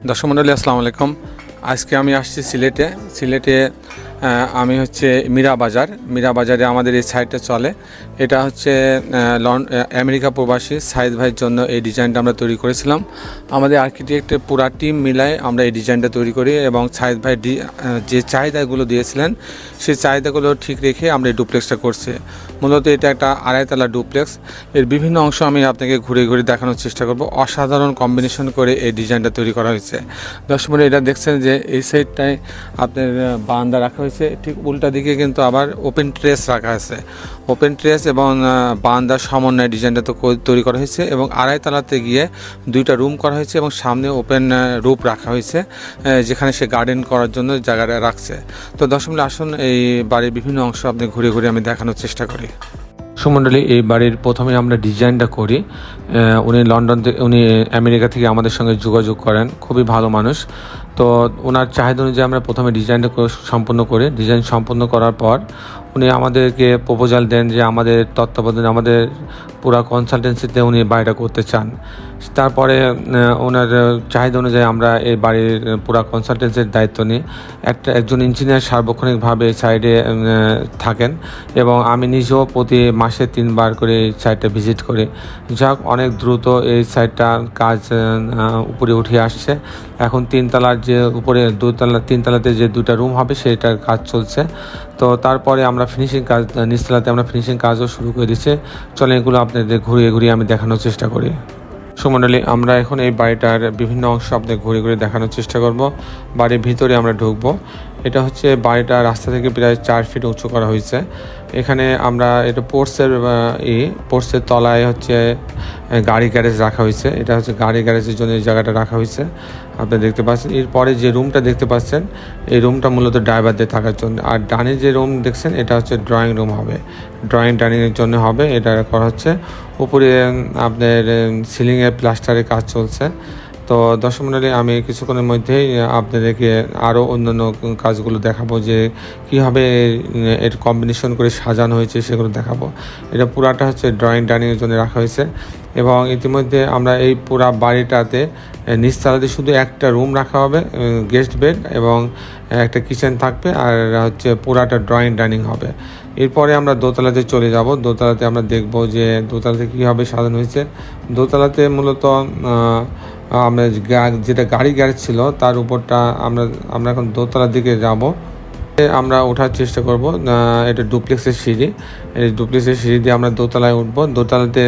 দর্শক মণ্ডলী আসসালামু আলাইকুম। আজকে আমি আসছি সিলেটে আমি হচ্ছে মীরা বাজারে আমাদের এই সাইটটা চলে। এটা হচ্ছে আমেরিকা প্রবাসী সাইদ ভাইয়ের জন্য এই ডিজাইনটা আমরা তৈরি করেছিলাম। আমাদের আর্কিটেক্টের পুরা টিম মিলায় আমরা এই ডিজাইনটা তৈরি করি এবং সাইদ ভাই যে চাহিদাগুলো দিয়েছিলেন সেই চাহিদাগুলো ঠিক রেখে আমরা এই ডুপ্লেক্সটা করছি। মূলত এটা একটা আড়াইতলা ডুপ্লেক্স। এর বিভিন্ন অংশ আমি আপনাকে ঘুরে ঘুরে দেখানোর চেষ্টা করব। অসাধারণ কম্বিনেশন করে এই ডিজাইনটা তৈরি করা হয়েছে। দর্শক মণ্ডলী এটা দেখছেন যে এই সাইডটায় আপনার বারান্দা রাখা হয়েছে, ঠিক উল্টা দিকে কিন্তু আবার ওপেন ট্রেস রাখা আছে। ওপেন ট্রেস এবং বারান্দার সমন্বয়ে ডিজাইনটা তো তৈরি করা হয়েছে এবং আড়াইতলাতে গিয়ে দুইটা রুম করা হয়েছে এবং সামনে ওপেন রূপ রাখা হয়েছে, যেখানে সে গার্ডেন করার জন্য জায়গাটা রাখছে। তো দর্শক মণ্ডলী আসুন এই বাড়ির বিভিন্ন অংশ আপনি ঘুরে ঘুরে আমি দেখানোর চেষ্টা করি। সুমণ্ডলী এই বাড়ির প্রথমে আমরা ডিজাইনটা করি। উনি উনি আমেরিকা থেকে আমাদের সঙ্গে যোগাযোগ করেন, খুবই ভালো মানুষ। তো ওনার চাহিদা অনুযায়ী আমরা প্রথমে ডিজাইনটা সম্পূর্ণ করি। ডিজাইন সম্পূর্ণ করার পর উনি আমাদেরকে প্রপোজাল দেন যে আমাদের তত্ত্বাবধানে আমাদের পুরা কনসালটেন্সিতে উনি বাড়িটা করতে চান। তারপরে ওনার চাহিদা অনুযায়ী আমরা এই বাড়ির পুরা কনসালটেন্সির দায়িত্ব নিই। একজন ইঞ্জিনিয়ার সার্বক্ষণিকভাবে সাইডে থাকেন এবং আমি নিজেও প্রতি মাসে 3 বার করে এই সাইটটা ভিজিট করি। যাক, অনেক দ্রুত এই সাইটটার কাজ উপরে উঠে আসছে। এখন 3 তলার যে উপরে 3 তলাতে যে 2টা রুম হবে সেটার কাজ চলছে। তো তারপরে আমরা নিচতলাতে আমরা ফিনিশিং কাজও শুরু করে দিচ্ছি। চলে এগুলো আপনাদের ঘুরিয়ে ঘুরিয়ে আমি দেখানোর চেষ্টা করি। সুমণ্ডলী আমরা এখন এই বাড়িটার বিভিন্ন অংশ আপনাদের ঘুরে ঘুরে দেখানোর চেষ্টা করব। বাড়ির ভিতরে আমরা ঢুকবো। এটা হচ্ছে বাড়িটা রাস্তা থেকে প্রায় 4 ফিট উঁচু করা হয়েছে। এখানে আমরা এটা পোর্টসের তলায় হচ্ছে গাড়ি গ্যারেজ রাখা হয়েছে। এটা হচ্ছে গাড়ি গ্যারেজের জন্য এই জায়গাটা রাখা হয়েছে, আপনি দেখতে পাচ্ছেন। এরপরে যে রুমটা দেখতে পাচ্ছেন এই রুমটা মূলত ড্রাইভারদের থাকার জন্য। আর ডানে যে রুম দেখছেন এটা হচ্ছে ড্রয়িং রুম হবে, ডাইনিংয়ের জন্য হবে। এটা করা হচ্ছে উপরে আপনার সিলিংয়ে প্লাস্টারের কাজ চলছে। তো দর্শক মণ্ডলী আমি কিছুক্ষণের মধ্যেই আপনাদেরকে আরও অন্যান্য কাজগুলো দেখাবো, যে কীভাবে এর কম্বিনেশন করে সাজানো হয়েছে সেগুলো দেখাবো। এটা পুরাটা হচ্ছে ডাইনিংয়ের জন্য রাখা হয়েছে এবং ইতিমধ্যে আমরা এই পুরা বাড়িটাতে নিচতলাতে শুধু একটা রুম রাখা হবে, গেস্ট বেড এবং একটা কিচেন থাকবে, আর হচ্ছে পুরাটা ডাইনিং হবে। এরপরে আমরা দোতলাতে চলে যাব। দোতলাতে আমরা দেখব যে দোতলাতে কীভাবে সাজানো হয়েছে। দোতলাতে মূলত আমরা যেটা গাড়ি গ্যারেজ ছিল তার উপরটা আমরা এখন দোতলার দিকে যাব। আমরা ওঠার চেষ্টা করব। এটা ডুপ্লেক্সের সিঁড়ি, এই ডুপ্লেক্সের সিঁড়ি দিয়ে আমরা দোতলায় উঠবো। দোতলাতে